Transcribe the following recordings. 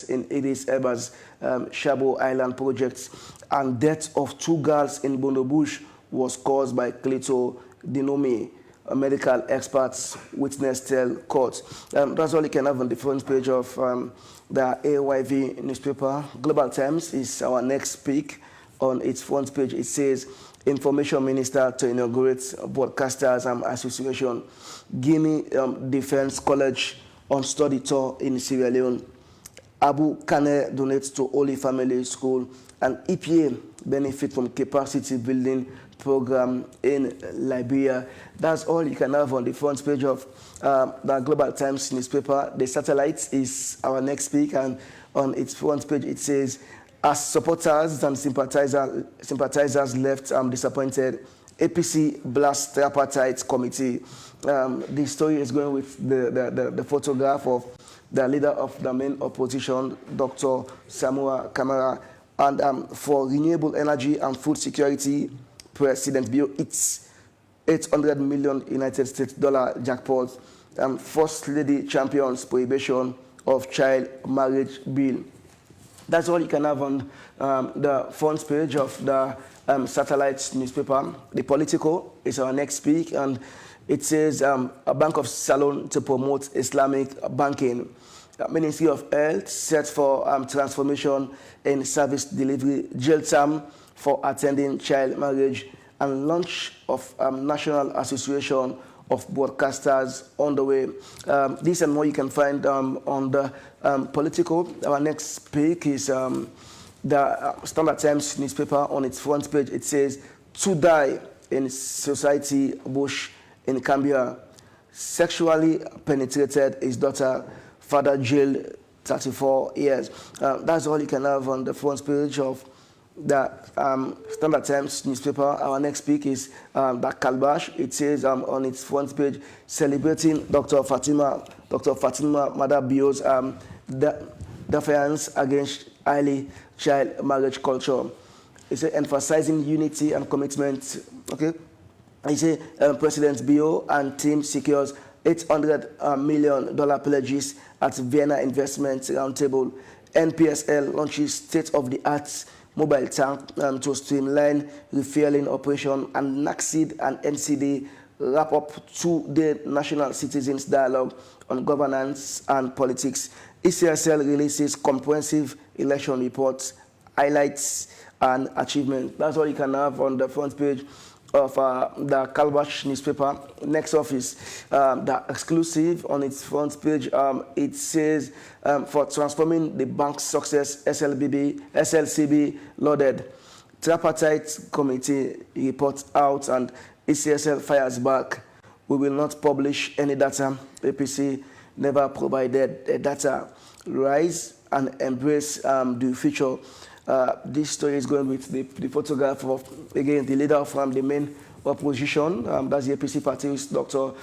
in Idris Elba's Shabo Island project, and death of 2 girls in Bondo Bush was caused by clitoridectomy. Medical experts witness tell court. That's all you can have on the front page of the AYV newspaper. Global Times is our next pick. On its front page, it says, Information Minister to inaugurate Broadcasters Association. Guinea Defense College on study tour in Sierra Leone. Abu Kane donates to Holy Family School. And EPA benefit from capacity building program in Liberia. That's all you can have on the front page of the Global Times newspaper. The Satellite is our next pick, and on its front page it says, as supporters and sympathizers left disappointed, APC blasts Tripartite committee. The story is going with the photograph of the leader of the main opposition, Dr. Samura Kamara, and for renewable energy and food security, President Bio hits $800 million United States dollar jackpot. First Lady champions prohibition of child marriage bill. That's all you can have on the front page of the Satellite newspaper. The Politico is our next pick, and it says a Bank of Salon to promote Islamic banking. Ministry of Health set for transformation in service delivery, jail term for attending child marriage, and launch of National Association of Broadcasters on the way. This and more you can find on the Politico. Our next pick is the Standard Times newspaper. On its front page, it says, 2 die in society bush in Cambia. Sexually penetrated his daughter, father jailed 34 years. That's all you can have on the front page of the Standard Times newspaper. Our next pick is the Calabash. It says on its front page, celebrating Dr. Fatima Mada Bio's defiance against early child marriage culture. It's emphasizing unity and commitment. Okay, I say President Bio and team secures $800 million pledges at Vienna Investment Roundtable. NPSL launches state-of-the-art mobile tank to streamline refueling operation, and NACSID and NCD wrap up 2-day national citizens dialogue on governance and politics. ECSL releases comprehensive election reports, highlights and achievements. That's all you can have on the front page of the Calabash newspaper. Next off is the Exclusive. On its front page, it says, for transforming the bank's success, SLCB loaded. Tripartite committee reports out and ECSL fires back. We will not publish any data. APC never provided data. Rise and embrace the future. This story is going with the photograph of, again, the leader from the main opposition. That's the APC party, Dr.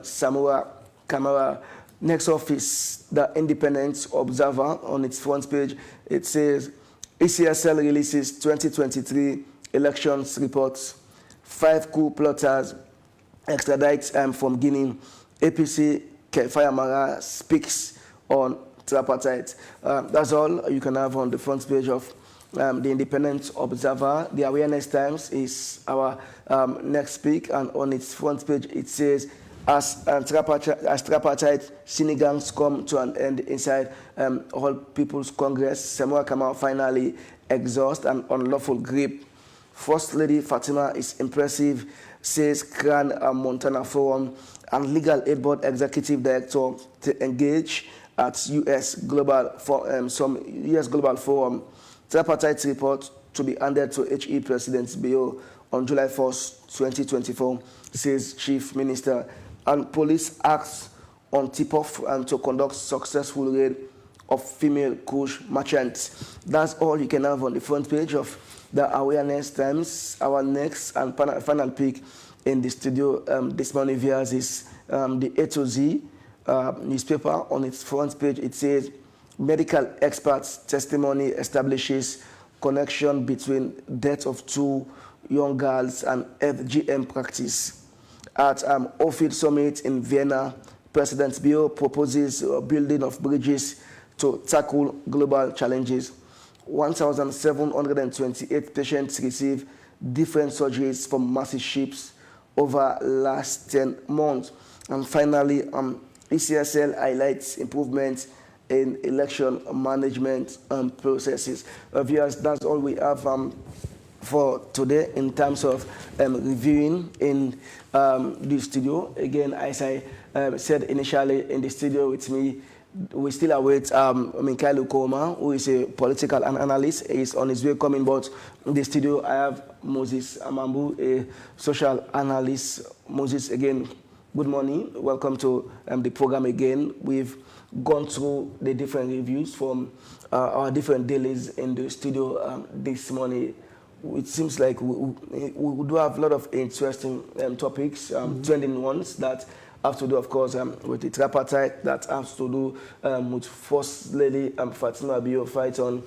Samura Kamara. Next off is the Independent Observer. On its front page, it says, ECSL releases 2023 elections reports. 5 coup plotters extradite from Guinea. APC Kefayamara speaks on Tripartite. That's all you can have on the front page of the Independent Observer. The Awareness Times is our next pick, and on its front page it says, as Tripartite shenanigans come to an end inside All People's Congress, Samura Kamara finally exhaust an unlawful grip. First Lady Fatima is impressive, says Grand Montana Forum, and Legal Aid Board Executive Director to engage at US Global Forum. Tripartite report to be handed to HE President Bio on July 1st, 2024, says Chief Minister. And police acts on tip-off and to conduct successful raid of female kush merchants. That's all you can have on the front page of the Awareness Times. Our next and final pick in the studio this morning, viewers, is the A to Z newspaper. On its front page, it says, medical experts' testimony establishes connection between death of 2 young girls and FGM practice. At OFID Summit in Vienna, President Bio proposes building of bridges to tackle global challenges. 1,728 patients received different surgeries from massive ships over last 10 months. And finally, ECSL highlights improvements in election management processes. Viewers, that's all we have for today in terms of reviewing in the studio. Again, as I said initially, in the studio with me, we still await Mikhail Ukoma, who is a political analyst. He's on his way coming, but in the studio I have Moses Amambu, a social analyst. Moses, again, good morning. Welcome to the program again. We've gone through the different reviews from our different dailies in the studio this morning. It seems like we do have a lot of interesting topics, trending ones that have to do, of course, with the tripartite, that has to do with First Lady Fatima Abiyo fight on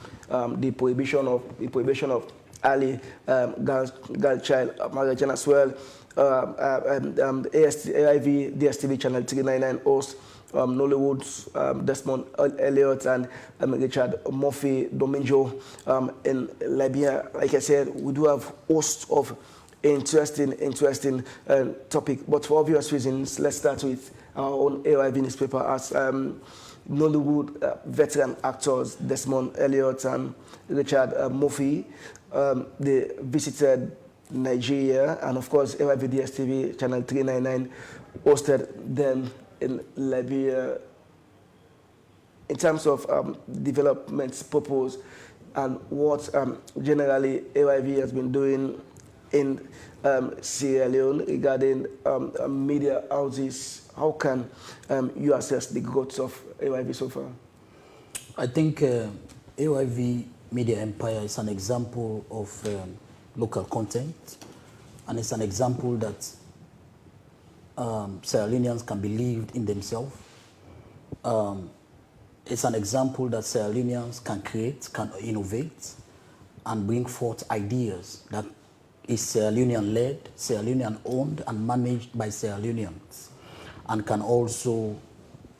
the prohibition of early girl child marriage, and as well AIV DSTV channel 399 host Nollywood's Desmond Elliott and Richard Murphy Domingo in Libya. Like I said, we do have hosts of interesting topic. But for obvious reasons, let's start with our own AIV newspaper as Nollywood veteran actors Desmond Elliott and Richard Murphy. They visited Nigeria, and of course, AIV DSTV channel 399 hosted them in Libya. In terms of developments proposed and what generally AIV has been doing in Sierra Leone regarding media houses, how can you assess the growth of AIV so far? I think AIV Media Empire is an example of local content, and it's an example that Sierra Leoneans can believe in themselves. It's an example that Sierra Leoneans can create, can innovate, and bring forth ideas that is Sierra Leonean-led, Sierra Leonean-owned, and managed by Sierra Leoneans, and can also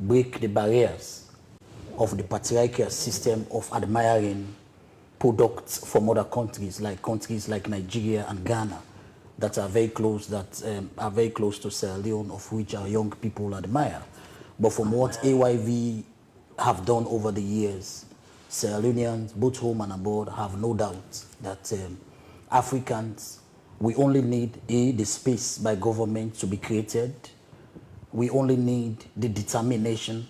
break the barriers of the patriarchal system of admiring products from other countries like Nigeria and Ghana that are very close to Sierra Leone, of which our young people admire. But from what AIV have done over the years, Sierra Leoneans, both home and abroad, have no doubt that Africans, we only need the space by government to be created. We only need the determination,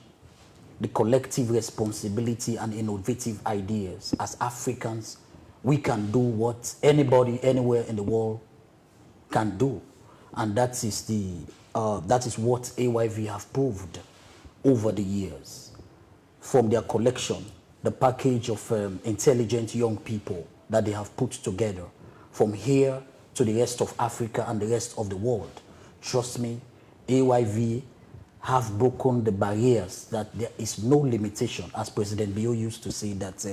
the collective responsibility, and innovative ideas. As Africans, we can do what anybody, anywhere in the world can do. And that is what AIV have proved over the years. From their collection, the package of intelligent young people that they have put together, from here to the rest of Africa and the rest of the world. Trust me, AIV have broken the barriers, that there is no limitation, as President Bio used to say, that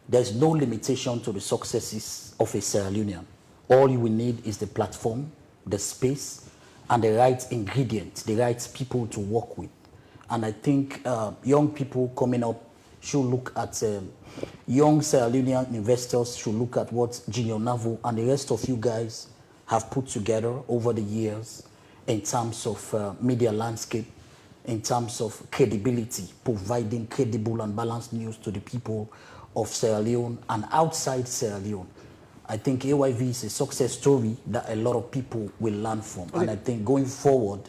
there's no limitation to the successes of a Sierra Leonean. All you will need is the platform, the space, and the right ingredients, the right people to work with. And I think young people coming up should look at, young Sierra Leonean investors should look at what Junior Navo and the rest of you guys have put together over the years in terms of media landscape, in terms of credibility, providing credible and balanced news to the people of Sierra Leone and outside Sierra Leone. I think AIV is a success story that a lot of people will learn from. Okay. And I think going forward,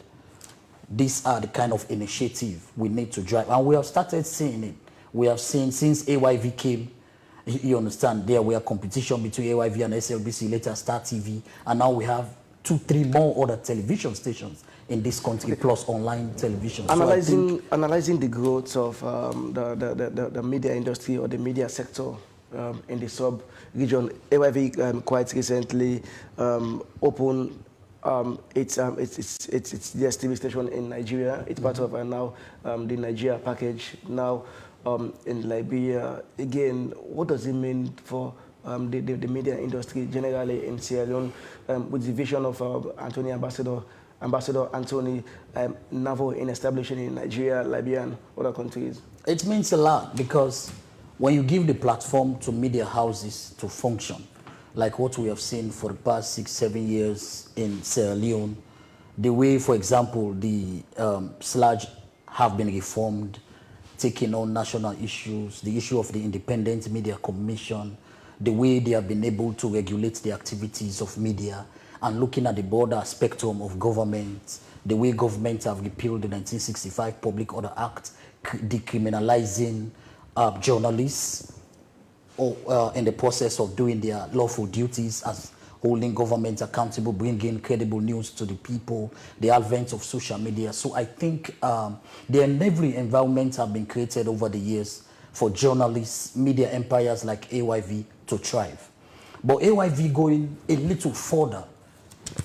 these are the kind of initiative we need to drive. And we have started seeing it. We have seen since AIV came, you understand, there were competition between AIV and SLBC, later Star TV, and now we have 2-3 more other television stations in this country, plus online television. Analyzing the growth of the media industry or the media sector in the sub-region, AIV quite recently opened its DSTV station in Nigeria. It's part of now the Nigeria package now in Liberia. Again, what does it mean for the media industry generally in Sierra Leone, with the vision of Ambassador Anthony Navo in establishing in Nigeria, Libya, and other countries? It means a lot because when you give the platform to media houses to function, like what we have seen for the past 6, 7 years in Sierra Leone, the way, for example, the SLAG have been reformed, taking on national issues, the issue of the Independent Media Commission, the way they have been able to regulate the activities of media, and looking at the broader spectrum of government, the way governments have repealed the 1965 Public Order Act, decriminalizing journalists in the process of doing their lawful duties as holding government accountable, bringing credible news to the people, the advent of social media. So I think the enabling environments have been created over the years for journalists, media empires like AYV to thrive. But AYV going a little further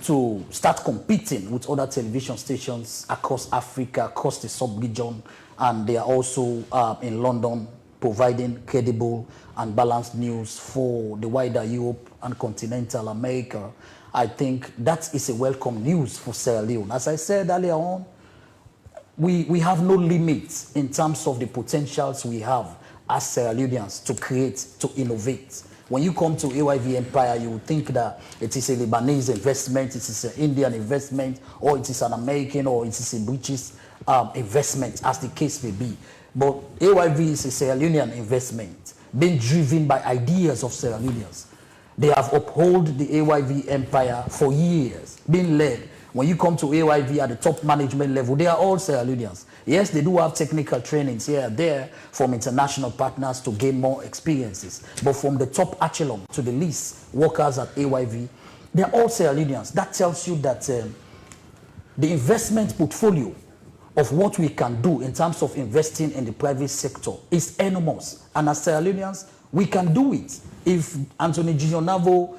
to start competing with other television stations across Africa, across the sub-region, and they are also in London providing credible and balanced news for the wider Europe and continental America. I think that is a welcome news for Sierra Leone. As I said earlier on, we have no limits in terms of the potentials we have as Sierra Leoneans to create, to innovate. When you come to AYV Empire, you would think that it is a Lebanese investment, it is an Indian investment, or it is an American, or it is a British investment, as the case may be. But AYV is a Sierra Leonean investment, being driven by ideas of Sierra Leoneans. They have upheld the AYV Empire for years, being led. When you come to AYV at the top management level, they are all Sierra Leoneans. Yes, they do have technical trainings here and there from international partners to gain more experiences. But from the top echelon to the least workers at AYV, they are all Sierra Leoneans. That tells you that the investment portfolio of what we can do in terms of investing in the private sector is enormous. And as Sierra Leoneans, we can do it. If Anthony Gionavo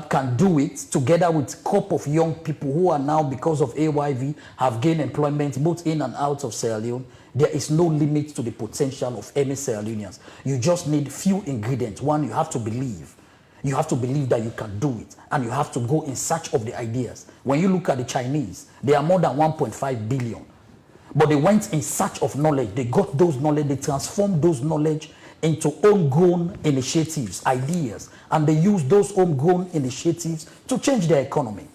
can do it together with a crop of young people who are now, because of AYV, have gained employment both in and out of Sierra Leone, there is no limit to the potential of any Sierra Leoneans. You just need few ingredients. One, you have to believe. You have to believe that you can do it, and you have to go in search of the ideas. When you look at the Chinese, they are more than 1.5 billion. But they went in search of knowledge. They got those knowledge. They transformed those knowledge into homegrown initiatives, ideas, and they use those homegrown initiatives to change their economy.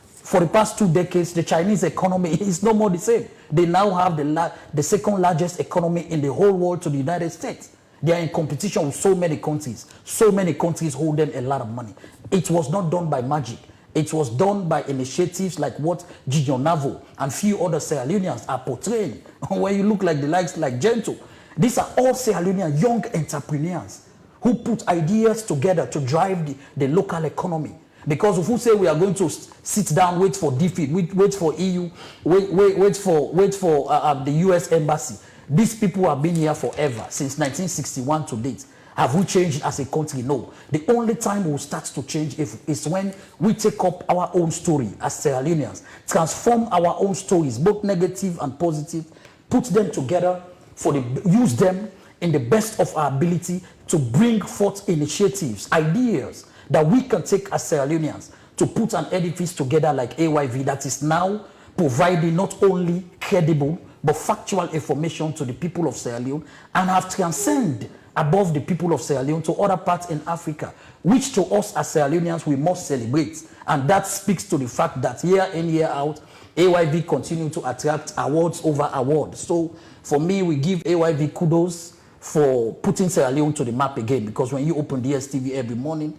For the past 2 decades, the Chinese economy is no more the same. They now have the second largest economy in the whole world to the United States. They are in competition with so many countries. So many countries hold them a lot of money. It was not done by magic. It was done by initiatives like what Gionavo and few other Sierra Leoneans are portraying. When you look like the likes like Gento, these are all Sierra Leonean young entrepreneurs who put ideas together to drive the local economy. Because if we say we are going to sit down, wait for defeat, wait for EU, wait for the US embassy, these people have been here forever, since 1961 to date. Have we changed as a country? No. The only time we'll start to change is when we take up our own story as Sierra Leoneans, transform our own stories, both negative and positive, put them together, use them in the best of our ability to bring forth initiatives, ideas that we can take as Sierra Leoneans to put an edifice together like AYV that is now providing not only credible but factual information to the people of Sierra Leone, and have transcended above the people of Sierra Leone to other parts in Africa, which to us as Sierra Leoneans we must celebrate. And that speaks to the fact that year in, year out, AYV continue to attract awards over awards. So for me, we give AYV kudos for putting Sierra Leone to the map again, because when you open DSTV every morning,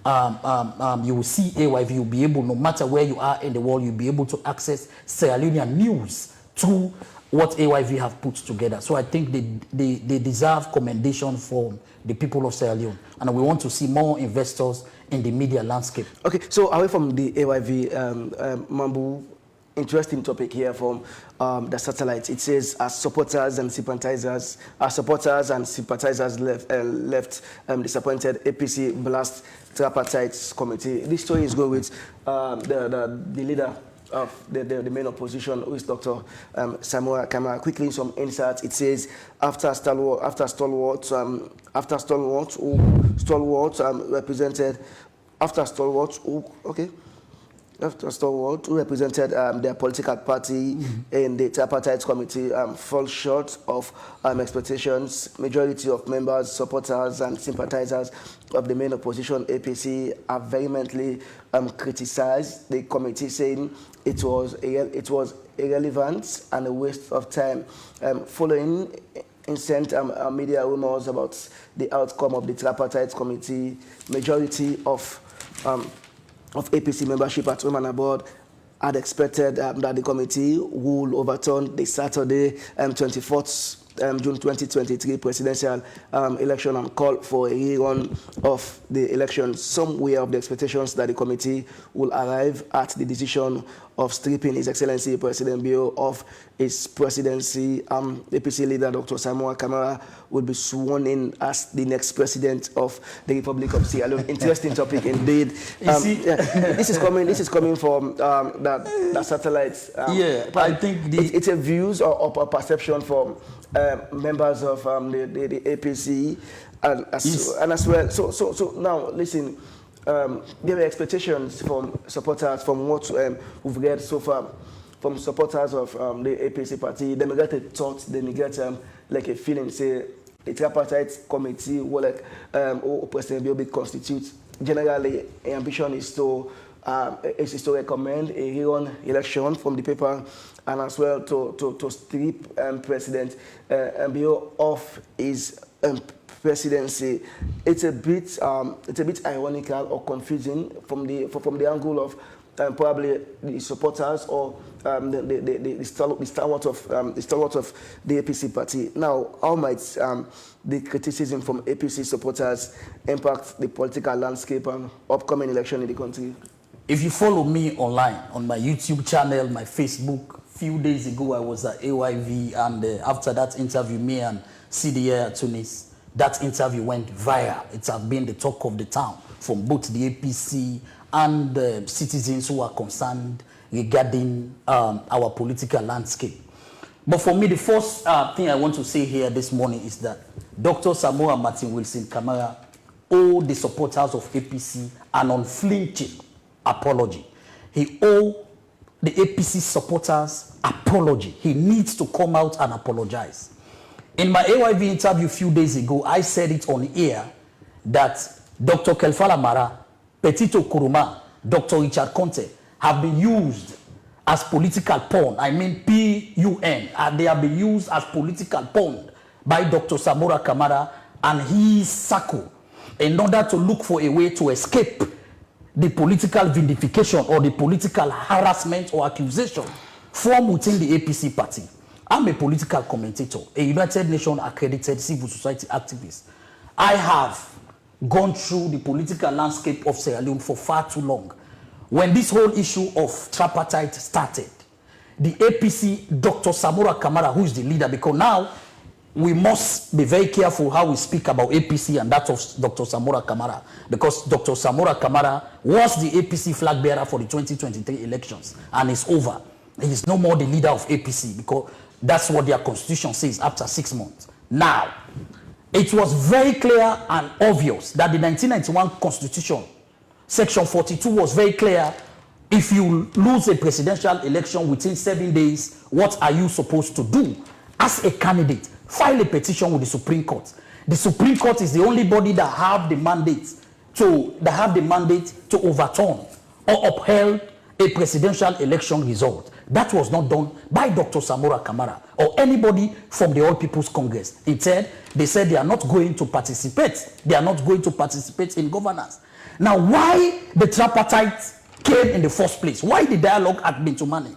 you will see AYV. You'll be able, no matter where you are in the world, you'll be able to access Sierra Leonean news through what AYV have put together. So I think they deserve commendation from the people of Sierra Leone. And we want to see more investors in the media landscape. Okay, so away from the AYV, Mambu, interesting topic here from the satellite. It says, as supporters and sympathizers left disappointed, APC blast Tripartite committee. This story is going with the leader of the main opposition, who is Dr. Samura Kamara. Quickly, some insights. It says, after Stalwart represented, after Stalwart, okay, Stalwart, who represented their political party in the Tripartite committee, fall short of expectations. Majority of members, supporters, and sympathizers of the main opposition, APC, have vehemently criticized the committee, saying it was irrelevant and a waste of time. Following incent media rumors about the outcome of the Tripartite committee, majority of APC membership at home and abroad had expected that the committee would overturn the Saturday, 24th June 2023 presidential election and call for a rerun of the election. Some were of the expectations that the committee will arrive at the decision of stripping His Excellency President Bio of his presidency. APC leader Dr. Samura Kamara will be sworn in as the next president of the Republic of Sierra Leone. Interesting topic indeed. This is coming from that satellites. I think it's a views or a perception from members of the APC and as well. So now listen. There were expectations from supporters, from what we've read so far, from supporters of the APC party. They may get a thought, they may get like a feeling, say, the Tripartite committee will President Biobi constitute. Generally, ambition is to recommend a rerun election from the paper, and as well to strip President Bio of his presidency. It's a bit ironical or confusing from the angle of probably the supporters or the stalwart of the APC party. Now, how might the criticism from APC supporters impact the political landscape and upcoming election in the country? If you follow me online on my YouTube channel, my Facebook, few days ago I was at AYV, and after that interview, me and CDA Tunis, that interview went viral. It has been the talk of the town from both the APC and the citizens who are concerned regarding our political landscape. But for me, the first thing I want to say here this morning is that Dr. Samura Martin Wilson Kamara owed the supporters of APC an unflinching apology. He owed the APC supporters apology. He needs to come out and apologize. In my AYV interview a few days ago, I said it on air that Dr. Kelfala Mara, Petito Kuruma, Dr. Richard Conte have been used as political pawn. I mean P-U-N. They have been used as political pawn by Dr. Samura Kamara and his circle in order to look for a way to escape the political vindication or the political harassment or accusation from within the APC party. I'm a political commentator, a United Nations accredited civil society activist. I have gone through the political landscape of Sierra Leone for far too long. When this whole issue of tripartite started, the APC, Dr. Samura Kamara, who is the leader, because now we must be very careful how we speak about APC and that of Dr. Samura Kamara, because Dr. Samura Kamara was the APC flag bearer for the 2023 elections, and it's over. He is no more the leader of APC, because that's what their constitution says after 6 months. Now, it was very clear and obvious that the 1991 constitution, section 42, was very clear. If you lose a presidential election within 7 days, what are you supposed to do? As a candidate, file a petition with the Supreme Court. The Supreme Court is the only body that have the mandate to overturn or uphold a presidential election result. That was not done by Dr. Samura Kamara or anybody from the All People's Congress. Instead, they said they are not going to participate. They are not going to participate in governance. Now, why the tripartite came in the first place? Why the dialogue had been to money?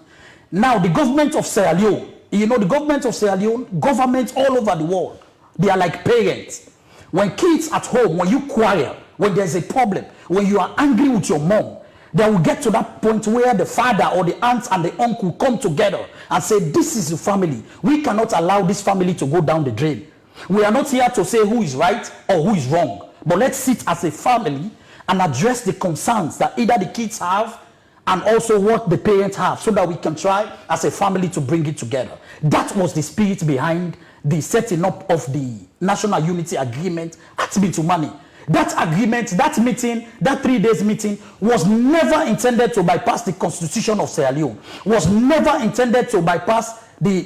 Now, the government of Sierra Leone, you know, the government of Sierra Leone, governments all over the world, they are like parents. When kids at home, when you quarrel, when there's a problem, when you are angry with your mom, they will get to that point where the father or the aunt and the uncle come together and say, this is the family. We cannot allow this family to go down the drain. We are not here to say who is right or who is wrong, but let's sit as a family and address the concerns that either the kids have and also what the parents have, so that we can try as a family to bring it together. That was the spirit behind the setting up of the National Unity Agreement at Bintumani. That agreement, that meeting, that 3 days meeting was never intended to bypass the constitution of Sierra Leone, was never intended to bypass the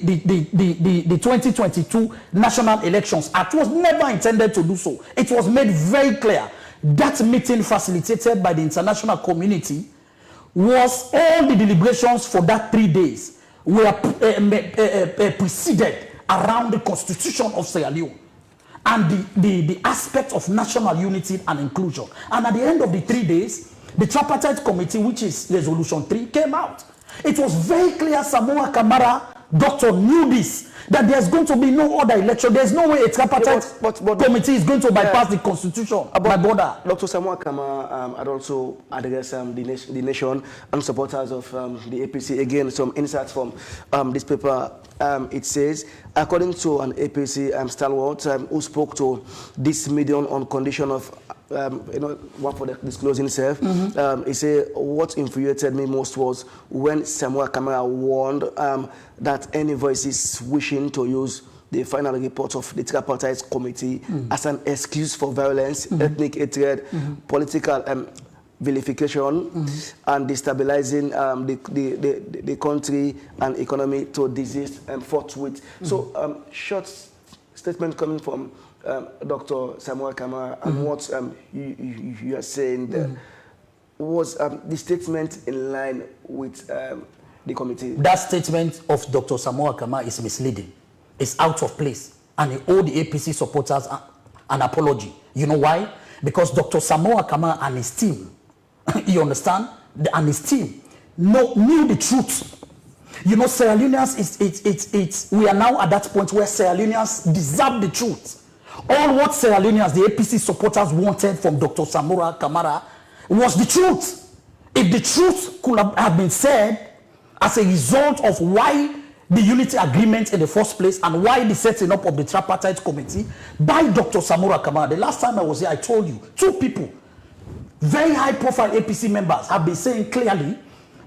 2022 national elections. It was never intended to do so. It was made very clear. That meeting facilitated by the international community was all the deliberations for that 3 days were preceded around the constitution of Sierra Leone and the aspect of national unity and inclusion. And at the end of the 3 days, the Tripartite Committee, which is Resolution 3, came out. It was very clear Samura Kamara, doctor, knew this, that there's going to be no other election. There's no way a Tripartite Committee is going to bypass the constitution by border. Dr. Samura Kamara had also addressed the nation and supporters of the APC. Again, some insights from this paper. It says, according to an APC stalwart who spoke to this medium on condition of, one for the disclosing himself, he said, what infuriated me most was when Samura Kamara warned that any voices wishing to use the final report of the Tripartite Committee as an excuse for violence, ethnic hatred, political vilification, and destabilizing the country and economy to desist forthwith. So, short statement coming from Dr. Samura Kamara and what you are saying there. Was the statement in line with the committee? That statement of Dr. Samura Kamara is misleading. It's out of place. And he owed the APC supporters an apology. You know why? Because Dr. Samura Kamara and his team, you understand? And his team knew the truth. You know, Sierra Leoneans, we are now at that point where Sierra Leoneans deserve the truth. All what Sierra Leoneans, the APC supporters, wanted from Dr. Samura Kamara was the truth. If the truth could have been said as a result of why the unity agreement in the first place and why the setting up of the Tripartite Committee by Dr. Samura Kamara. The last time I was here, I told you, 2 people, very high-profile APC members, have been saying clearly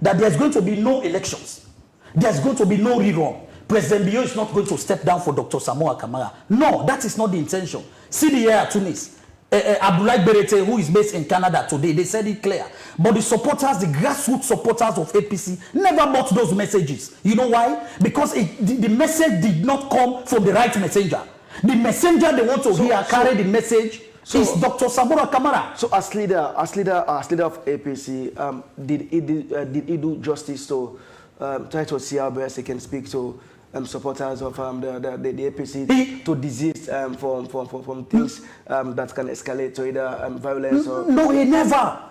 that there's going to be no elections. There's going to be no rerun. President Bio is not going to step down for Dr. Samura Kamara. No, that is not the intention. See the year at Tunis. Abdoulaye Berete, who is based in Canada today, they said it clear. But the supporters, the grassroots supporters of APC, never bought those messages. You know why? Because the message did not come from the right messenger. The messenger they want to hear carry the message is Dr. Samura Kamara. So as leader of APC, did he do justice to try to see how best he can speak to supporters of the APC to desist from things that can escalate to either violence or... No, he never.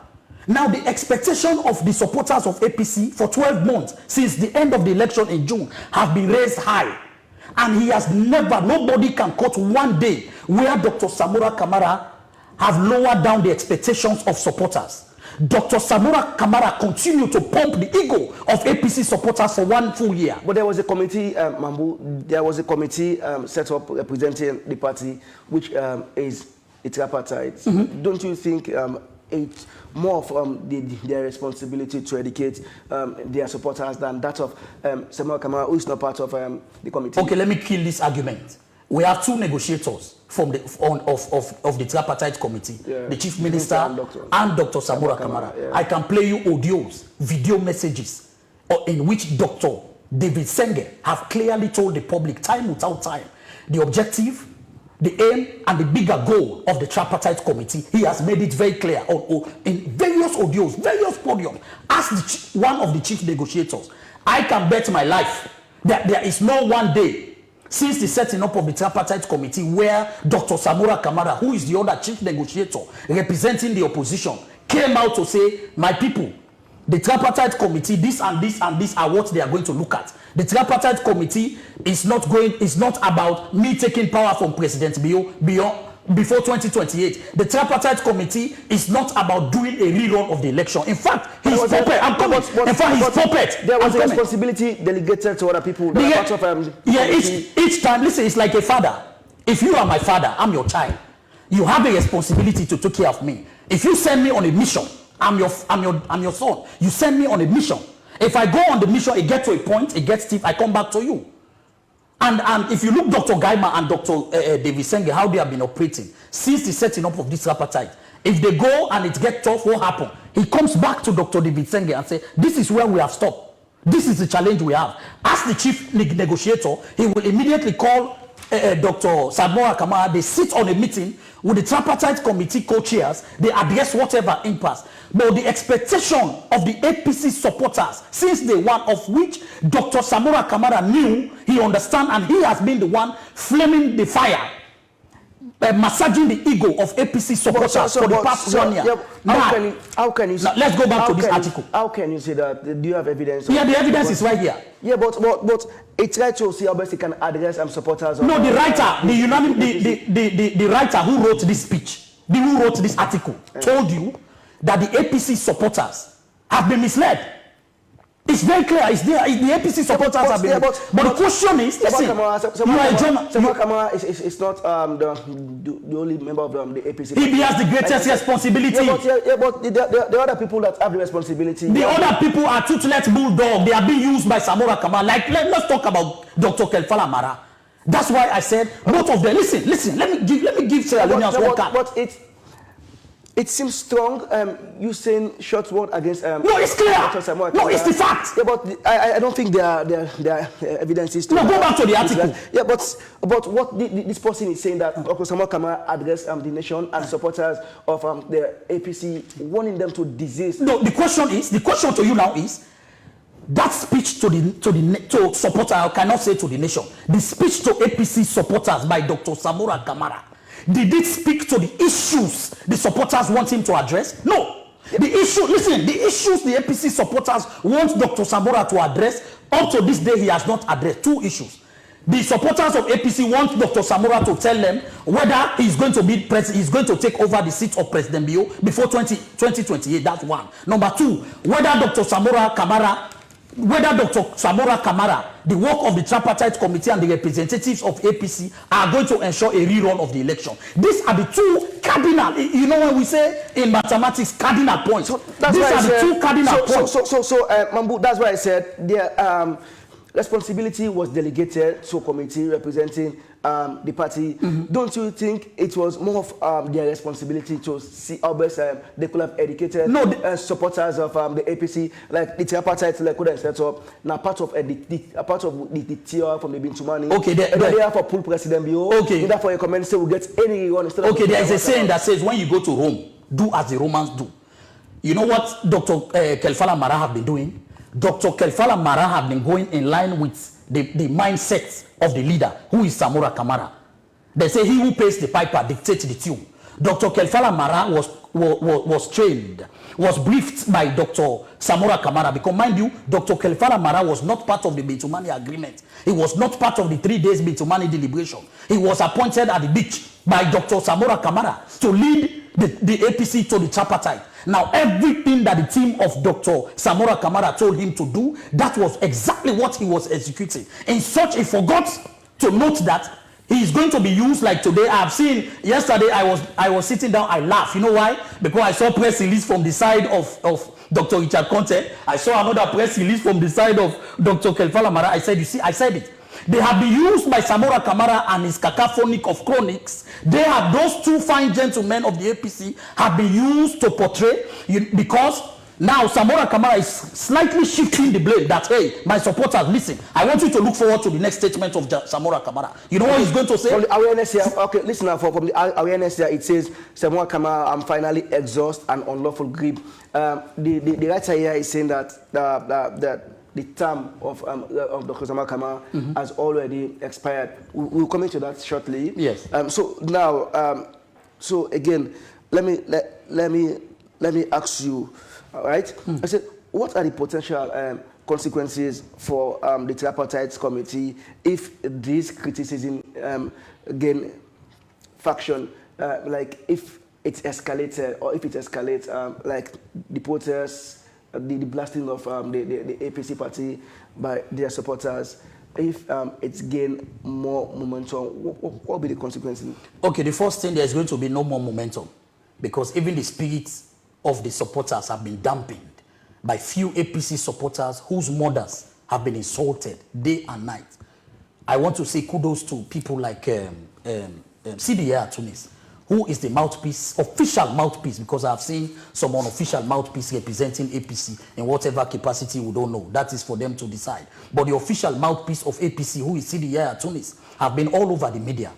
Now, the expectation of the supporters of APC for 12 months since the end of the election in June have been raised high. And he has never, nobody can quote one day where Dr. Samura Kamara have lowered down the expectations of supporters. Dr. Samura Kamara continued to pump the ego of APC supporters for 1 full year. But there was a committee, Mambu, there was a committee set up representing the party, which is a tripartite. Don't you think it's more of their responsibility to educate their supporters than that of Samura Kamara, who is not part of the committee? Okay, let me kill this argument. We have 2 negotiators from the of the Tripartite Committee, the Chief Minister and Dr. Samura Kamara. Yeah. I can play you audios, video messages, in which Dr. David Senge have clearly told the public, time without time, the objective, the aim, and the bigger goal of the Tripartite Committee. He has made it very clear in various audios, various podiums. Ask one of the chief negotiators. I can bet my life that there is no one day since the setting up of the Tripartite Committee where Dr. Samura Kamara, who is the other chief negotiator representing the opposition, came out to say, my people, the Tripartite Committee, this and this and this are what they are going to look at. The Tripartite Committee is not about me taking power from President Bio before 2028. The Tripartite Committee is not about doing a rerun of the election. In fact, he's puppet. I'm coming. In fact, he's puppet. There was a responsibility delegated to other people. Each time, listen, it's like a father. If you are my father, I'm your child. You have a responsibility to take care of me. If you send me on a mission, I'm your son. You send me on a mission. If I go on the mission, it gets to a point, it gets stiff, I come back to you. And if you look Dr. Gaima and Dr. David Senge, how they have been operating, since the setting up of this tripartite. If they go and it gets tough, what happens? He comes back to Dr. David Senge and say, this is where we have stopped. This is the challenge we have. As the chief negotiator, he will immediately call Dr. Samura Kamara. They sit on a meeting with the tripartite committee co-chairs. They address whatever impasse. But the expectation of the APC supporters, since day one, of which Dr. Samura Kamara knew, he understands, and he has been the one flaming the fire, massaging the ego of APC supporters for the past 1 year. Yeah, how can you now, let's go back to this article. How can you say that? Do you have evidence? Yeah, the evidence is right here. Yeah, but it's right to see how best he can address supporters. No, the writer, the writer who wrote this speech, who wrote this article, told you that the APC supporters have been misled. It's very clear. It's there. The APC supporters have been. But the question is, listen, Samura Kamara is not the only member of the APC. He has the greatest responsibility. But the other people that have the responsibility. The other people are toothless bulldog. They are being used by Samura Kamara. Like, let's talk about Dr. Kelfala Mara. That's why I said both of them. Listen. Let me give Sierra Leoneans one card. But it seems strong. You saying short word against. No, it's clear. No, it's the fact. Yeah, but I don't think there are evidences. No, go back to the article. Yeah, but what this person is saying that Dr. Samura Kamara addressed the nation and supporters of the APC, warning them to desist. No, the question to you now is that speech to supporters. I cannot say to the nation. The speech to APC supporters by Dr. Samura Kamara. Did it speak to the issues the supporters want him to address? No. The issues the APC supporters want Dr. Samura to address, up to this day he has not addressed. 2 issues. The supporters of APC want Dr. Samura to tell them whether he's going to be he's going to take over the seat of President Bio before 2028. That's 1. Number 2, whether Dr. Samura Kamara, the work of the tripartite committee and the representatives of APC are going to ensure a rerun of the election. These are the 2 cardinal, you know when we say in mathematics, cardinal points. So these are the 2 cardinal points. So Mambu, that's why I said their responsibility was delegated to a committee representing the party. Don't you think it was more of their responsibility to see how best they could have educated supporters of the APC, like the tripartite, like could have set up now part of the tier from the Bintumani. Okay, they're there for pull President Bio. Okay, therefore you comment say we get any one instead. Okay, there is a saying that says when you go to Rome, do as the Romans do. You know what Dr. Kelfala Mara have been doing? Dr. Kelfala Mara have been going in line with the mindset of the leader, who is Samura Kamara. They say he who pays the piper dictates the tune. Dr. Kelfala Mara was trained, was briefed by Dr. Samura Kamara, because mind you, Dr. Kelfala Mara was not part of the Bintumani agreement. He was not part of the 3 days Bintumani deliberation. He was appointed at the beach by Dr. Samura Kamara to lead the APC to the tripartite. Now, everything that the team of Dr. Samura Kamara told him to do, that was exactly what he was executing. In such, he forgot to note that he is going to be used like today. I've seen, yesterday I was sitting down, I laughed. You know why? Because I saw press release from the side of Dr. Richard Conte. I saw another press release from the side of Dr. Kelfala Mara. I said, you see, I said it. They have been used by Samura Kamara and his cacophony of chronics. They have, those 2 fine gentlemen of the APC have been used to portray, because now Samura Kamara is slightly shifting the blame that, hey, my supporters, listen, I want you to look forward to the next statement of Samura Kamara. You know what he's going to say? From the awareness here, okay, listen now, from the awareness here, it says, Samura Kamara, I'm finally exhausted and unlawful grip. The writer here is saying that the term of Dr. Samura Kamara has already expired. We'll come into that shortly. Yes. So now, so again, let me ask you, all right? I said, what are the potential consequences for the tripartite committee if this criticism gain faction, like if it's escalated, or if it escalates, like the protests, the blasting of the APC party by their supporters, if it's gained more momentum, what will be the consequences? Okay, the first thing, there's going to be no more momentum, because even the spirits of the supporters have been dampened by few APC supporters whose mothers have been insulted day and night. I want to say kudos to people like CDA Tunis, who is the mouthpiece, official mouthpiece, because I've seen some unofficial mouthpiece representing APC in whatever capacity we don't know. That is for them to decide. But the official mouthpiece of APC, who is Sidi Yaya Tunis, have been all over the media,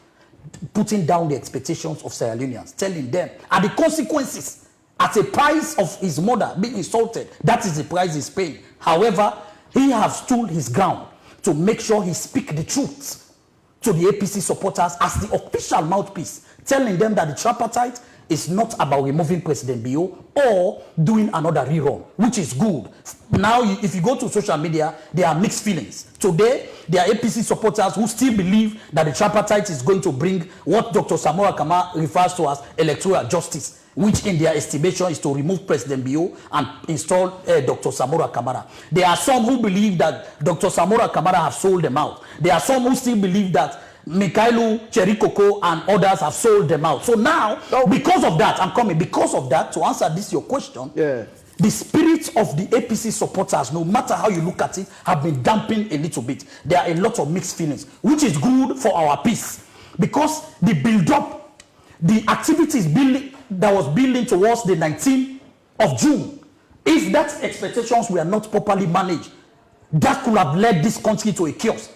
putting down the expectations of Sierra Leoneans, telling them, and the consequences, at a price of his mother being insulted, that is the price he's paying. However, he has stood his ground to make sure he speaks the truth to the APC supporters as the official mouthpiece, telling them that the tripartite is not about removing President Bio or doing another rerun, which is good. Now, if you go to social media, there are mixed feelings. Today, there are APC supporters who still believe that the tripartite is going to bring what Dr. Samura Kamara refers to as electoral justice, which in their estimation is to remove President Bio and install Dr. Samura Kamara. There are some who believe that Dr. Samura Kamara have sold them out. There are some who still believe that Mikailu, Cherikoko, and others have sold them out. So now, because of that, I'm coming, because of that, to answer this, your question, the spirit of the APC supporters, no matter how you look at it, have been dampened a little bit. There are a lot of mixed feelings, which is good for our peace. Because the build-up, the activities building that was building towards the 19th of June, if that expectations were not properly managed, that could have led this country to a chaos.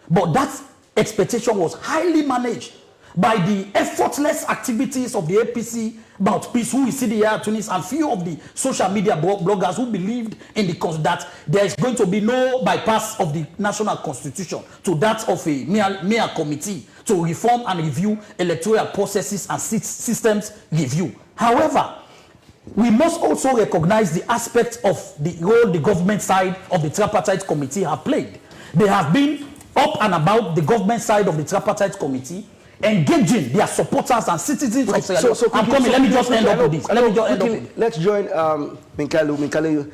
But that expectation was highly managed by the effortless activities of the APC mouthpiece, who is CDR Tunis, and few of the social media bloggers who believed in that there is going to be no bypass of the national constitution to that of a mere committee to reform and review electoral processes and systems review. However, we must also recognize the aspect of the role the government side of the tripartite committee have played. They have been up and about the government side of the tripartite committee, engaging their supporters and citizens of Sierra Leone. I'm coming. Let me just end up with this. Let's join Minkalu. Minkalu,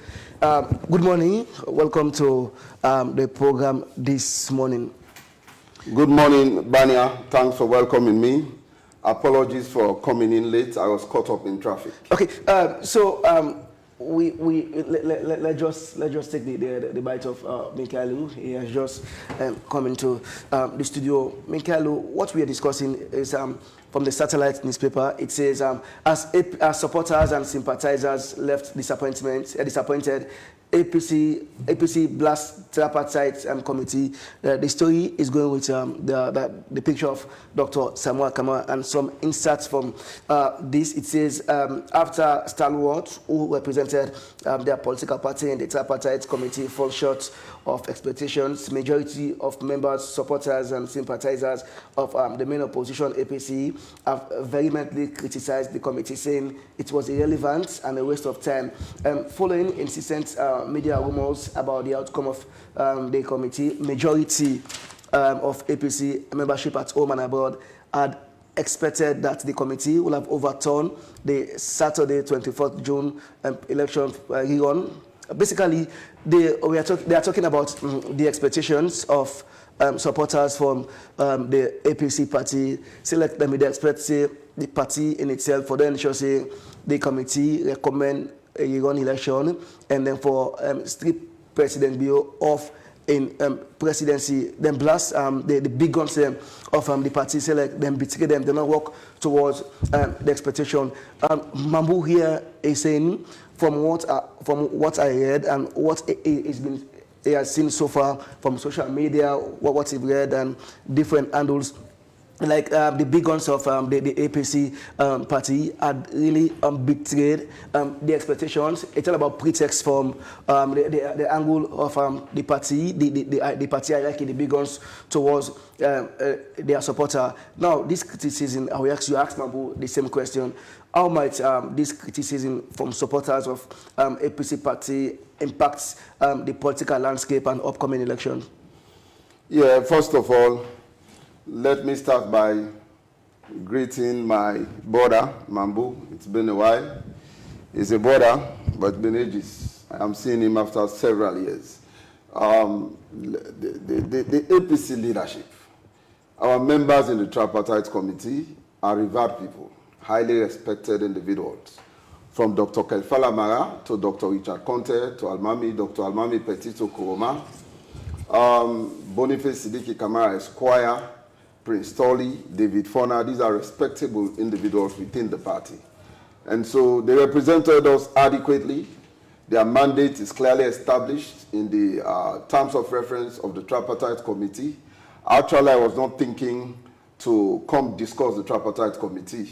good morning. Welcome to the program this morning. Good morning, Bania. Thanks for welcoming me. Apologies for coming in late. I was caught up in traffic. Okay, let's just take the bite of Minkalu. He has just come into the studio. Minkalu, what we are discussing is from the satellite newspaper. It says as supporters and sympathizers left disappointed, APC blast tripartite committee. The story is going with the picture of Dr. Samura Kamara and some inserts from this. It says after stalwart who represented their political party in the tripartite committee fall short of expectations, majority of members, supporters, and sympathizers of the main opposition APC have vehemently criticized the committee, saying it was irrelevant and a waste of time. Following insistent media rumors about the outcome of the committee, majority of APC membership at home and abroad had expected that the committee will have overturned the Saturday 24th June election rerun. Basically, they are talking about the expectations of supporters from the APC party. Select them, they expect say the party in itself for then say the committee recommend a rerun election, and then for strip President Bio off in presidency, then blast the big guns of the party, select them, betray them, they not work towards the expectation. Mambu here is saying, from what I read and what he has seen so far from social media, what he read and different handles, like the big guns of the APC party had really betrayed the expectations. It's all about pretext from the angle of the party, the party hierarchy, the big guns towards their supporter. Now, this criticism, you asked Mambu the same question. How might this criticism from supporters of APC party impact the political landscape and upcoming election? Yeah, first of all, let me start by greeting my brother, Mambu. It's been a while. He's a brother, but it's been ages. I'm seeing him after several years. The APC leadership, our members in the Tripartite Committee are revered people, highly respected individuals. From Dr. Kelfala Mara to Dr. Richard Conte to Dr. Almami Petito Kuroma, Boniface Sidiki Kamara Esquire, Prince Tolly, David Fona. These are respectable individuals within the party. And so they represented us adequately. Their mandate is clearly established in the terms of reference of the Tripartite Committee. Actually, I was not thinking to come discuss the Tripartite Committee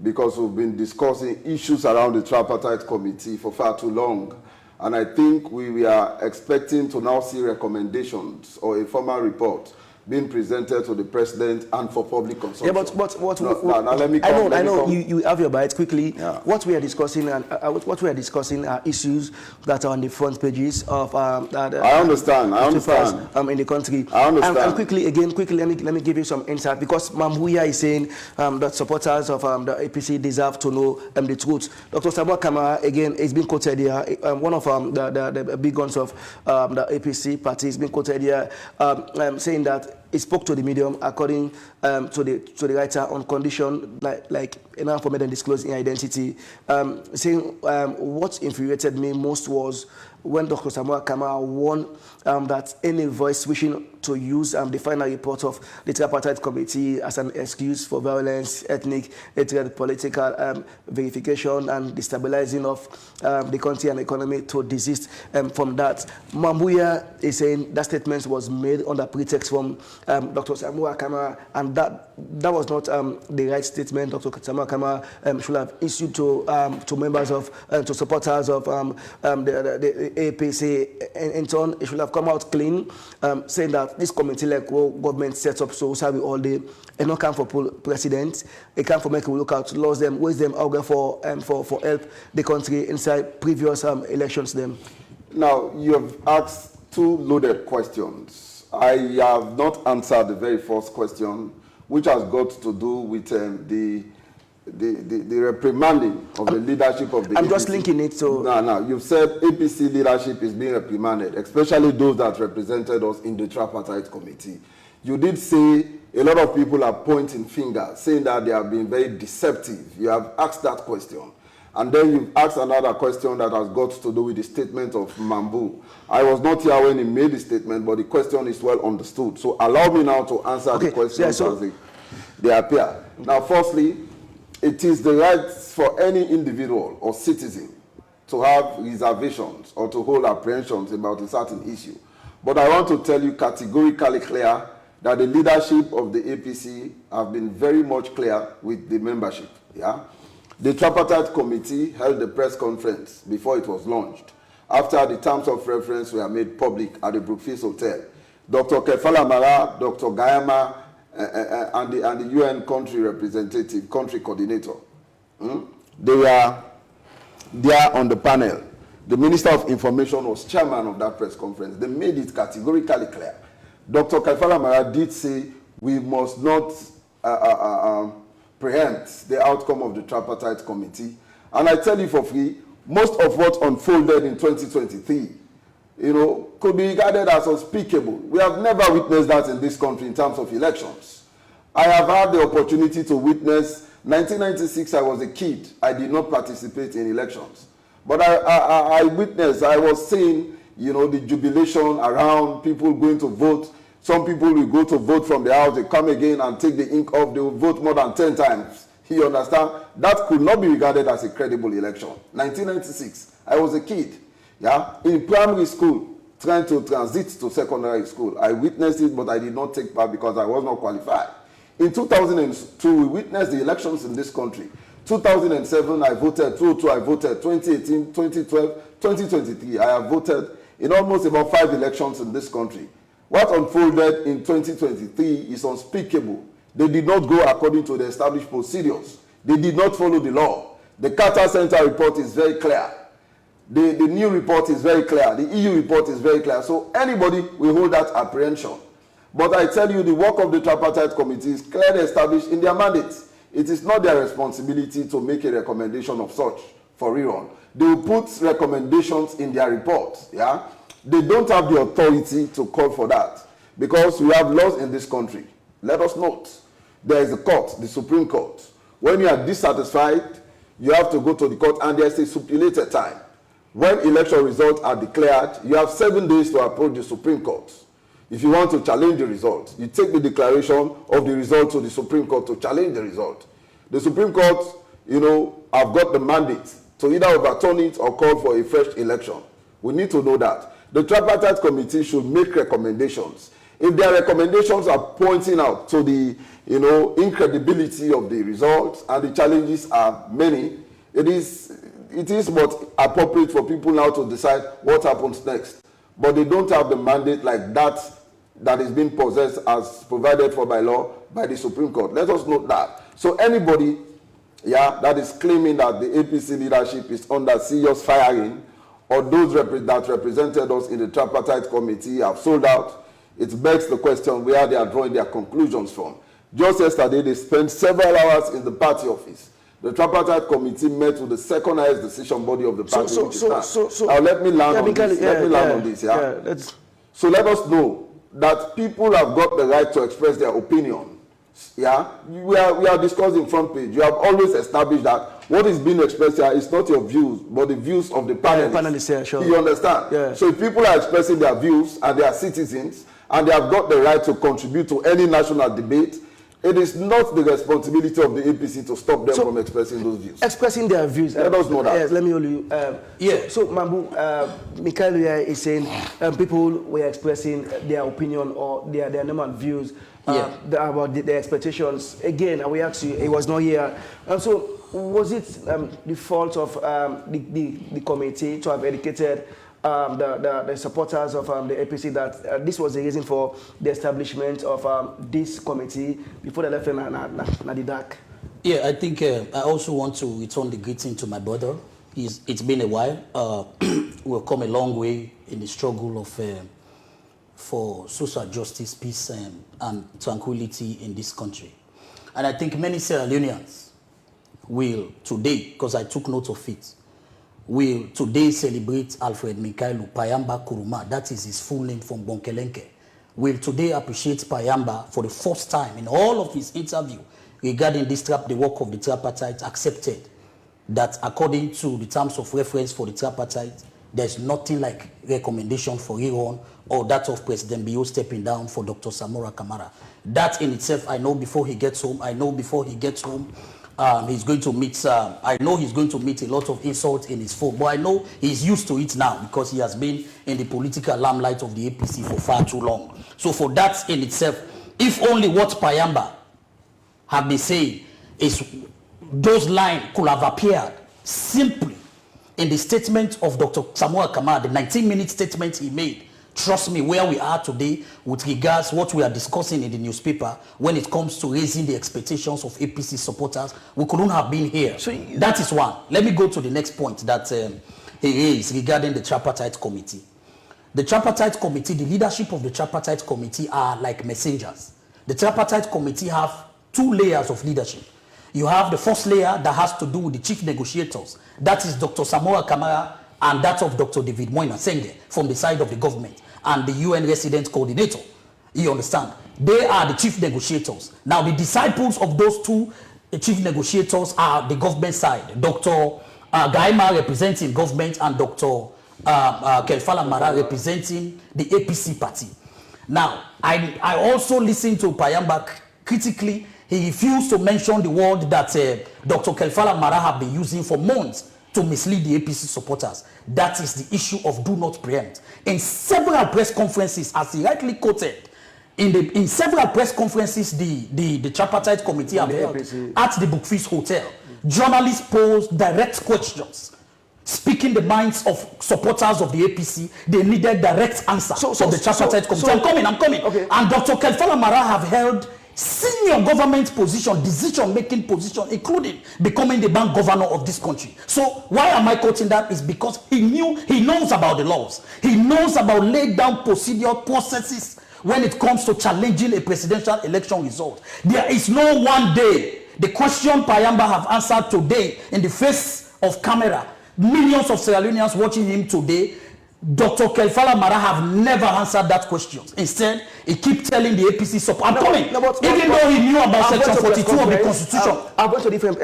because we've been discussing issues around the Tripartite Committee for far too long. And I think we are expecting to now see recommendations or a formal report being presented to the president and for public consumption. Yeah, but now let me come. I know you have your bites quickly. Yeah. What we are discussing are issues that are on the front pages of I understand. In the country. I understand. And quickly, let me give you some insight, because Mambuya is saying that supporters of the APC deserve to know the truth. Dr. Samura Kamara, again, is being quoted here. One of the big guns of the APC party is being quoted here, saying that he spoke to the medium, according to the writer, on condition like enough for me to disclose in identity, saying what infuriated me most was when Dr. Samura Kamara warned that any voice wishing to use the final report of the Tripartite Committee as an excuse for violence, ethnic hatred, political verification, and destabilizing of the country and economy to desist from that. Mambuya is saying that statement was made under pretext from Dr. Samura Kamara, and that was not the right statement. Dr. Samura Kamara should have issued to members of, to supporters of the APC. In turn, it should have come out clean, saying that this committee, like government sets up, so we all day, and not come for president, it come for make we look out, laws them, ways them out for help the country inside previous elections them. Now, you have asked two loaded questions. I have not answered the very first question, which has got to do with the reprimanding of the leadership of the I'm APC. just linking it to... No, you've said APC leadership is being reprimanded, especially those that represented us in the Tripartite Committee. You did say a lot of people are pointing fingers, saying that they have been very deceptive. You have asked that question. And then you've asked another question that has got to do with the statement of Mambu. I was not here when he made the statement, but the question is well understood. So allow me now to answer the questions as they appear. Now, firstly, it is the right for any individual or citizen to have reservations or to hold apprehensions about a certain issue. But I want to tell you categorically clear that the leadership of the APC have been very much clear with the membership. Yeah? The Tripartite Committee held a press conference before it was launched, after the terms of reference were made public at the Brookfield Hotel. Dr. Kefala Mara, Dr. Gayama, and the UN country representative, country coordinator, they were there on the panel. The Minister of Information was chairman of that press conference. They made it categorically clear. Dr. Kefala Mara did say we must not preempt the outcome of the Tripartite Committee. And I tell you for free, most of what unfolded in 2023, could be regarded as unspeakable. We have never witnessed that in this country in terms of elections. I have had the opportunity to witness, 1996, I was a kid. I did not participate in elections. But I witnessed, I was seeing, the jubilation around people going to vote. Some people will go to vote from the house, they come again and take the ink off, they will vote more than 10 times. You understand? That could not be regarded as a credible election. 1996, I was a kid. Yeah, in primary school, trying to transit to secondary school. I witnessed it, but I did not take part because I was not qualified. In 2002, we witnessed the elections in this country. 2007, I voted. 2002, I voted. 2018, 2012, 2023, I have voted in almost about 5 elections in this country. What unfolded in 2023 is unspeakable. They did not go according to the established procedures. They did not follow the law. The Carter Center report is very clear. The new report is very clear. The EU report is very clear. So anybody will hold that apprehension. But I tell you, the work of the Tripartite Committee is clearly established in their mandate. It is not their responsibility to make a recommendation of such for rerun. They will put recommendations in their report. Yeah? They don't have the authority to call for that because we have laws in this country. Let us note, there is a court, the Supreme Court. When you are dissatisfied, you have to go to the court and there is a stipulated time. When election results are declared, you have 7 days to approach the Supreme Court. if you want to challenge the result, you take the declaration of the result to the Supreme Court to challenge the result. The Supreme Court, you know, have got the mandate to either overturn it or call for a fresh election. We need to know that. The Tripartite Committee should make recommendations. If their recommendations are pointing out to the, you know, incredibility of the results and the challenges are many, it is but appropriate for people now to decide what happens next. But they don't have the mandate like that is being possessed as provided for by law by the Supreme Court. Let us note that. So anybody, that is claiming that the APC leadership is under serious firing, or those that represented us in the Tripartite Committee have sold out, it begs the question where they are drawing their conclusions from. Just yesterday, they spent several hours in the party office. The Tripartite Committee met with the second highest decision body of the party. Now let me land on this. So let us know that people have got the right to express their opinion. We are discussing front page. You have always established that what is being expressed here is not your views, but the views of the panelists. Sure. You understand? Yeah. So if people are expressing their views and they are citizens and they have got the right to contribute to any national debate, it is not the responsibility of the APC to stop them from expressing those views. Expressing their views. Let us know that. Let me hold you. So Mambu, Michael is saying people were expressing their opinion or their normal views about the expectations. Again, we asked you, it was not here. So was it the fault of the committee to have educated the supporters of the APC that this was the reason for the establishment of this committee before they left the dark? Yeah, I think I also want to return the greeting to my brother. It's been a while. We've come a long way in the struggle of for social justice, peace, and tranquility in this country. And I think many Sierra Leoneans will today, because I took note of it, will today celebrate Alfred Mikhailu Payamba Kuruma, that is his full name, from Bonkelenke, will today appreciate Payamba for the first time in all of his interview regarding this the work of the tripartite, accepted that according to the terms of reference for the tripartite, there's nothing like recommendation for Leone or that of President Bio stepping down for Dr. Samura Kamara. That in itself, I know before he gets home, he's going to meet, I know he's going to meet a lot of insults in his phone, but I know he's used to it now because he has been in the political limelight of the APC for far too long. So for that in itself, if only what Payamba have been saying is those lines could have appeared simply in the statement of Dr. Samura Kamara, the 19-minute statement he made. Trust me, where we are today with regards what we are discussing in the newspaper when it comes to raising the expectations of APC supporters, we couldn't have been here. So that is one. Let me go to the next point that he raised regarding the Tripartite Committee. The Tripartite Committee, the leadership of the Tripartite Committee are like messengers. The Tripartite Committee have two layers of leadership. You have the first layer that has to do with the chief negotiators. That is Dr. Samura Kamara and that of Dr. David Moina Senge from the side of the government and the UN resident coordinator. You understand? They are the chief negotiators. Now, the disciples of those two chief negotiators are the government side. Dr. Gaima representing government and Dr. Kelfala Mara representing the APC party. Now, I also listened to Payamba critically. He refused to mention the word that Dr. Kelfala Mara have been using for months to mislead the APC supporters. That is the issue of do not preempt. In several press conferences, as he rightly quoted, in several press conferences the Tripartite Committee have held at the Bookfish Hotel, journalists posed direct questions. Speaking the minds of supporters of the APC, they needed direct answer from the Tripartite Committee. I'm coming. Okay. And Dr. Kelfala Mara have held senior government position, decision-making position, including becoming the bank governor of this country. So why am I quoting that? Is because he knows about the laws. He knows about laid down processes when it comes to challenging a presidential election result. There is no one day. The question Payamba have answered today in the face of camera, millions of Sierra Leoneans watching him today, Dr. Kelfala Mara have never answered that question. Instead, he keeps telling the APC support. I'm coming. Even though he knew about Section 42 of the Constitution. I went to a different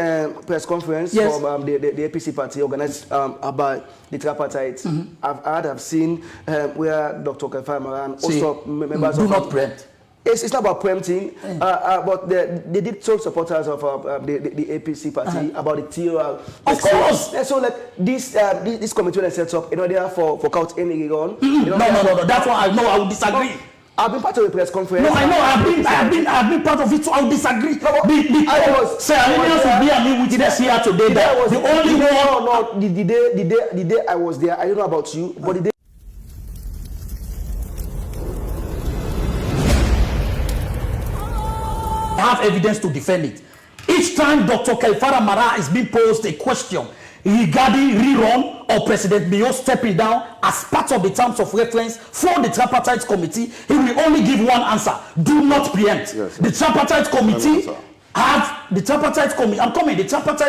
press conference from the APC party organized by the Tripartite. I've seen where Dr. Kelfala Mara and also members do not preempt. It's not about preempting, but they did tell supporters of the APC party about the TOR. Of course. So like this committee was set up in order for count any on. No. That's why I know I would disagree. I've been part of the press conference. No, I know. I've been part of it, so I would disagree. Because Sierra Leoneans will be a me witness here today. That the only one. The day I was there, I don't know about you, but the day. Have evidence to defend it. Each time Dr. Kelfala Mara is being posed a question regarding rerun or President Bio stepping down as part of the terms of reference for the Tripartite Committee, he will only give one answer: do not preempt. Yes, the Tripartite Committee The Tripartite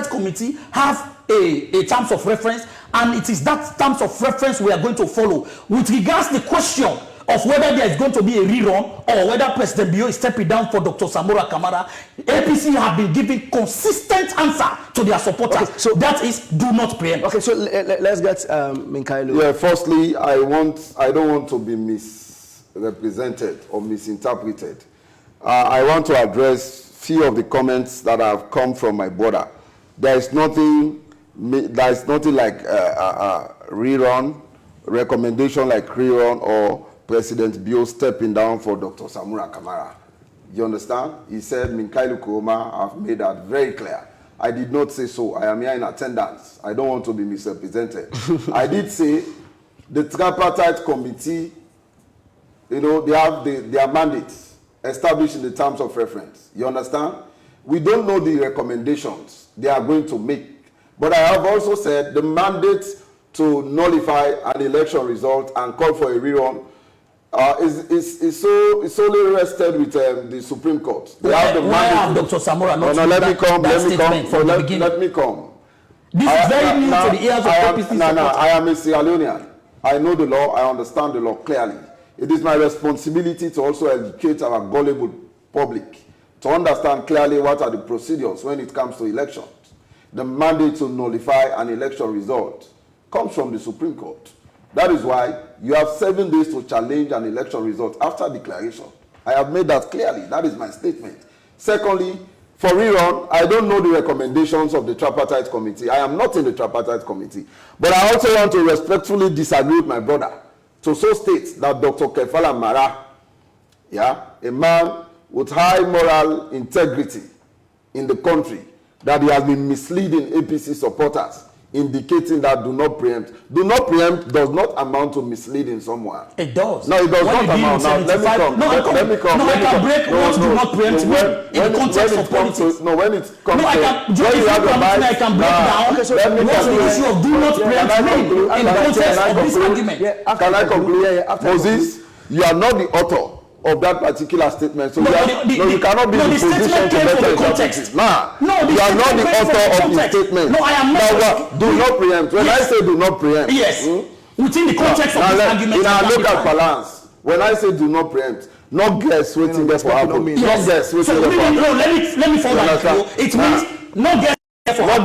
Committee have a terms of reference, and it is that terms of reference we are going to follow. With regards to the question of whether there is going to be a rerun or whether President Bio is stepping down for Dr. Samura Kamara, APC have been giving consistent answer to their supporters. Okay, so that is do not preempt. Okay, so let's get Minkailo. Yeah, firstly, I don't want to be misrepresented or misinterpreted. I want to address few of the comments that have come from my brother. There is nothing like rerun, recommendation like rerun or President Bio stepping down for Dr. Samura Kamara. You understand? He said, Minkailu Kuroma have made that very clear. I did not say so. I am here in attendance. I don't want to be misrepresented. I did say the Tripartite Committee, they have their mandates established in the terms of reference. You understand? We don't know the recommendations they are going to make. But I have also said the mandate to nullify an election result and call for a rerun is solely rested with the Supreme Court. They have the mandate. Dr. Samura not let me come. This is very new to the ears of APC. I am a Sierra Leonean. I know the law. I understand the law clearly. It is my responsibility to also educate our gullible public to understand clearly what are the procedures when it comes to elections. The mandate to nullify an election result comes from the Supreme Court. That is why you have 7 days to challenge an election result after declaration. I have made that clearly. That is my statement. Secondly, for rerun, I don't know the recommendations of the Tripartite Committee. I am not in the Tripartite Committee. But I also want to respectfully disagree with my brother to so state that Dr. Kelfala Mara, a man with high moral integrity in the country, that he has been misleading APC supporters, indicating that do not preempt. Do not preempt does not amount to misleading someone. It does. No, it does not amount. Now, let me come. Let me come. No, I can break what do not preempt in the context of politics. When it comes to... I can break down what's the issue of do not preempt in the context of this argument. Can I conclude? Moses, you are not the author of that particular statement. So you cannot be in the position to better interpret it. You are not the author of the statement. No, I am not. Do not preempt. When I say do not preempt. Yes. Within the context of this argument. In our local balance, when I say do not preempt, not guess waiting there for happen. Not guess waiting there for happen. No, let me follow that. It means not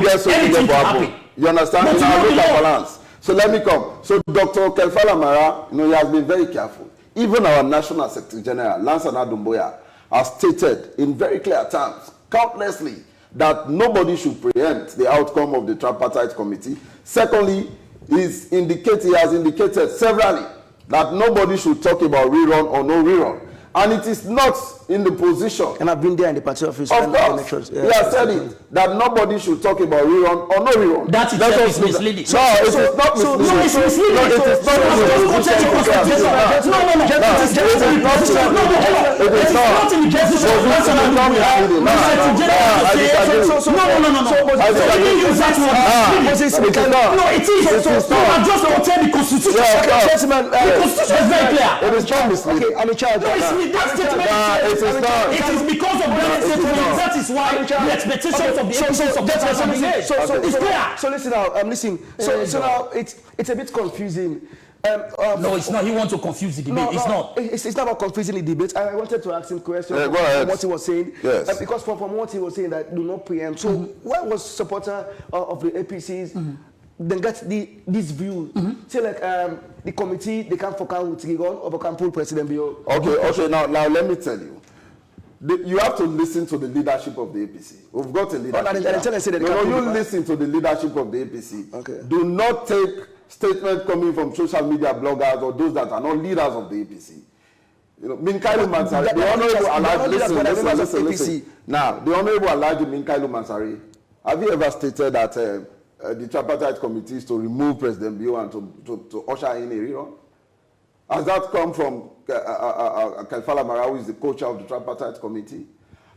guess waiting there for happen. You understand? In our local balance. So let me come. So Dr. Kelfala Mara, he has been very careful. Even our National Secretary General, Lansana Doumbouya, has stated in very clear terms, countlessly, that nobody should preempt the outcome of the Tripartite Committee. Secondly, he has indicated severally that nobody should talk about rerun or no rerun. And it is not in the position. And I've been there in the party office. Of course. He has said it, that nobody should talk about rerun or no rerun. That is misleading. No, it is not misleading. No, it's misleading. No, it is not misleading. It is not in the position of National Assembly. No, it is. So I'm just going to tell the Constitution. The Constitution is very clear. It is not misleading. I'm in charge. That statement it is because of that statement. That is why the expectations of the APC supporters have been made. So it's clear. So listen now. So now it's a bit confusing. No, it's not. He wants to confuse the debate. It's not. It's not about confusing the debate. I wanted to ask him questions go ahead. what he was saying. Yes. Because from what he was saying, that do not preempt. So why was supporter of the APCs then get this view? Say like the committee, they can't focus with Rigon or they can pull President Bio. Okay. Now let me tell you. You have to listen to the leadership of the APC. We've got a leadership. You listen to the leadership of the APC. Okay. Do not take statements coming from social media bloggers or those that are not leaders of the APC. You know, Minkailu Mansari, the Honorable Alhaji, listen. Now, the Honorable Alhaji Minkailu Mansari, have you ever stated that the Tripartite Committee is to remove President Bio and to usher in a rerun? Has that come from Kalfala Mara, who is the co-chair of the Tripartite Committee?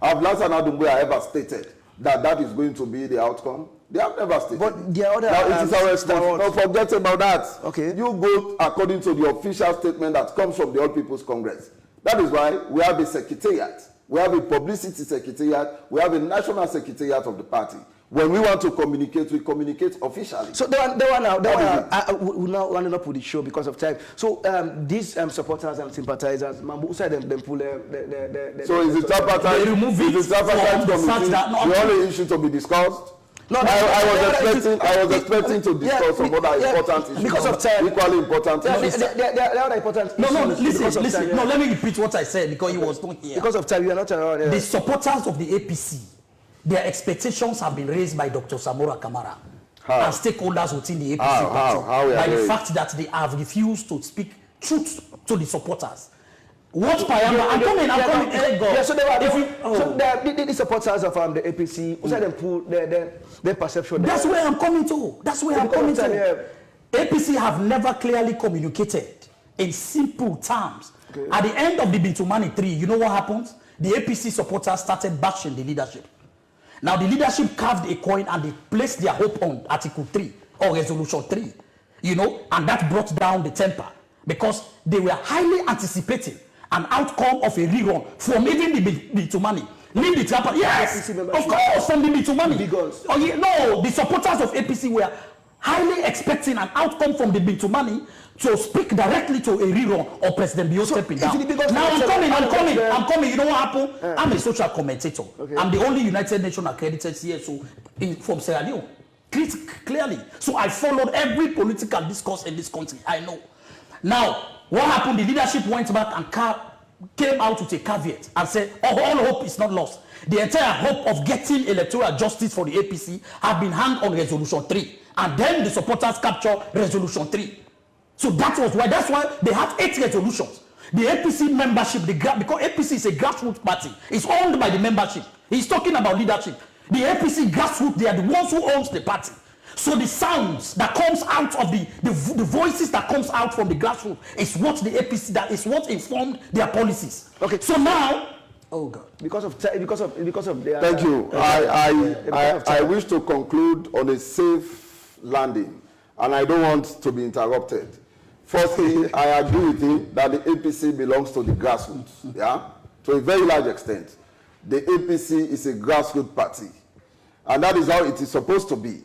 Have Lansan Adumbuya ever stated that is going to be the outcome? They have never stated. But the other now, it is our responsibility. Don't forget about that. Okay. You go according to the official statement that comes from the All People's Congress. That is why we have a secretariat. We have a publicity secretariat. We have a national secretariat of the party. When we want to communicate, we communicate officially. So we now running up with the show because of time. So these supporters and sympathizers, Mambu said them pull So is the Tripartite committee the only issue to be discussed? No, I was expecting to discuss some other important issues. Because of time. Equally important issues. There are important issues. Listen. No, let me repeat what I said because he was not here. Because of time, you are not around. The supporters of the APC, their expectations have been raised by Dr. Samura Kamara and stakeholders within the APC party by the fact that they have refused to speak truth to the supporters. What Payamba? I'm coming. Yeah, so the supporters of the APC, who said them pull their perception. That's where I'm coming to. APC have never clearly communicated in simple terms. Okay. At the end of the Bintumani 3, you know what happens? The APC supporters started bashing the leadership. Now the leadership carved a coin and they placed their hope on Article 3 or Resolution 3, you know, and that brought down the temper because they were highly anticipating an outcome of a rerun from even the Bintumani. Leave the Tripartite. Yes, of course, from the Bintumani. Oh, yeah, no, the supporters of APC were highly expecting an outcome from the Bintumani to speak directly to a rerun or President Bio stepping down. Now I'm coming. You know what happened? I'm a social commentator. Okay. I'm the only United Nations accredited CSO from Sierra Leone. Clearly. So I followed every political discourse in this country. I know. Now, what happened? The leadership went back and came out with a caveat and said, all hope is not lost. The entire hope of getting electoral justice for the APC have been hung on Resolution 3. And then the supporters capture Resolution 3. So that's why they have 8 resolutions. The APC membership, because APC is a grassroots party, it's owned by the membership. He's talking about leadership. The APC grassroots, they are the ones who owns the party. So the sounds that comes out of the voices that comes out from the grassroots is what the APC, that is what informed their policies. Okay. So now, oh God, because of their. Thank you. I wish to conclude on a safe landing, and I don't want to be interrupted. Firstly, I agree with him that the APC belongs to the grassroots. Yeah, to a very large extent, the APC is a grassroots party, and that is how it is supposed to be.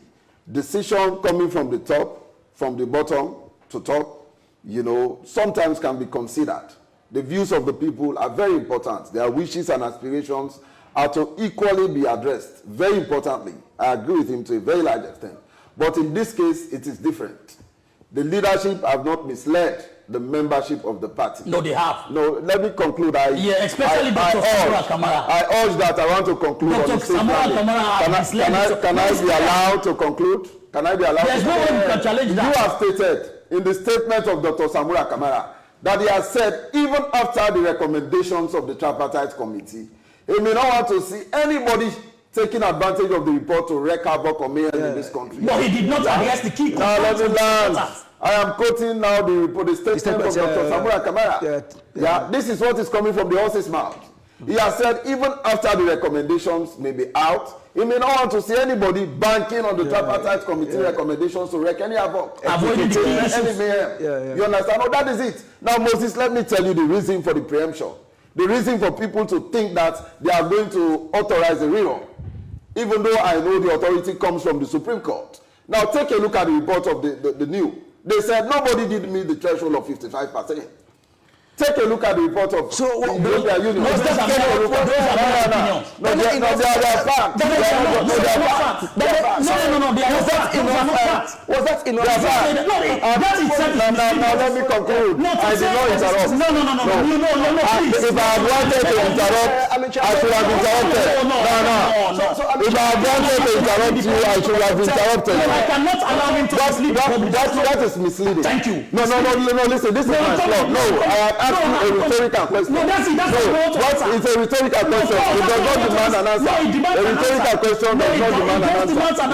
Decision coming from the top, from the bottom to top, you know, sometimes can be considered. The views of the people are very important. Their wishes and aspirations are to equally be addressed. Very importantly, I agree with him to a very large extent. But in this case, it is different. The leadership have not misled the membership of the party. No, they have. No, let me conclude. Especially Dr. Samura Kamara. I urge that I want to conclude on the same landing. Can I be allowed to conclude? Can I be allowed There's no way you can challenge that. You have stated in the statement of Dr. Samura Kamara that he has said even after the recommendations of the Tripartite Committee, he may not want to see anybody taking advantage of the report to wreak havoc or mayhem in this country. No, he did not address the key. Now let me land. I am quoting now the statement of Dr. Samura Kamara. This is what is coming from the horse's mouth. He has said even after the recommendations may be out, he may not want to see anybody banking on the Tripartite Committee recommendations to wreak any havoc. Avoiding the key issues. You understand? Oh, that is it. Now, Moses, let me tell you the reason for the preemption. The reason for people to think that they are going to authorize the rerun, even though I know the authority comes from the Supreme Court. Now, take a look at the report of the new. They said nobody did meet the threshold of 55%. Take a look at the report of so the European Union. Those are facts. No, they are facts. No, they are not facts. Was that enough? That itself is misleading. Now let me conclude. I did not interrupt. No, please. If I had wanted to interrupt, I should have interrupted. If I had wanted to interrupt you, I should have interrupted. No, I cannot allow him to mislead the public. That is misleading. Thank you. No, listen, this is my fault. No, I have asked you a rhetorical question. No, that's It's a rhetorical question. It does not demand an answer. A rhetorical question does not demand an answer.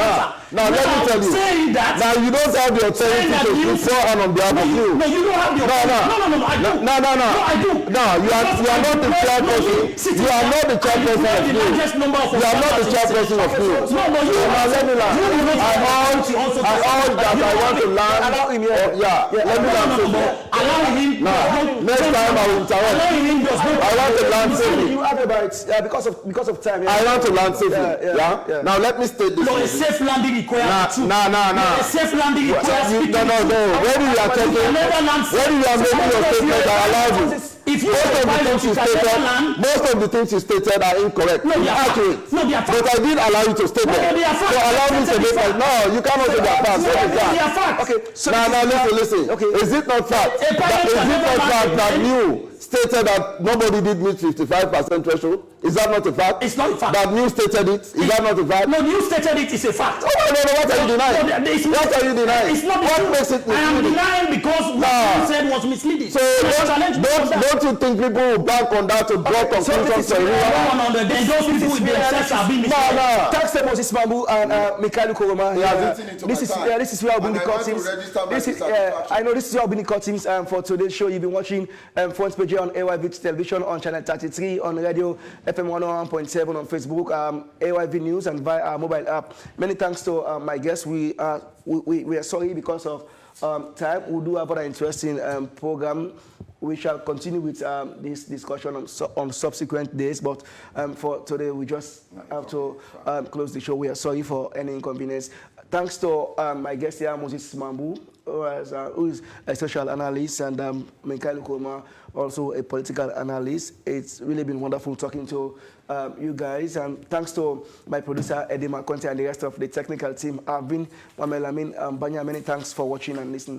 Now, let me tell you. Now, you don't have the authority to swear on behalf of you. No, you don't have the authority. I do. No, I do. No, you are not the chairperson. You are not the chairperson of you. You are not the chairperson of you. No, you are. Let me learn. I urge that I want to learn. Allow him here. Let me learn. Allow him. Now, next time I will interrupt. I want to learn safely. You have about because of time. I want to learn safely. Now let me state this. No, a safe landing requires truth. A safe landing requires speaking. No. When you are talking, when you are making your statement, I allow you. If you most of the things you stated are incorrect. No, they are accurate. No, they are facts. But I did allow you to state them. they are facts. So allow me to make my. No, you cannot say they are facts. What is that? They are facts. Okay. So now listen. Okay. Is it not fact? Is it not fact that you stated that nobody did meet 55% threshold? Is that not a fact? It's not a fact. That you stated it? Is that not a fact? No, you stated it is a fact. Oh, no, what are you denying? What are you denying? It's not what makes it misleading? I am denying because what you said was misleading. So don't you think people will bank on that to draw conclusions for you? Then those people will be obsessed are being misled. No. Thanks to Moses Mambu and Mikhail Koroma. This is where I'll be in the cuttings. I know this is where I'll be in the cuttings for today's show. You've been watching front page on AYV television, on channel 33, on radio FM 101.7, on Facebook, AYV News, and via our mobile app. Many thanks to my guests. We are sorry because of time. We'll do have another interesting program. We shall continue with this discussion on subsequent days, but for today we just have to close the show. We are sorry for any inconvenience. Thanks to my guest here, Moses Mambu, who is a social analyst, and Mikhail Koroma, also a political analyst. It's really been wonderful talking to you guys, and thanks to my producer Eddie McConte and the rest of the technical team. I've been Mamelamin Banya. Many thanks for watching and listening.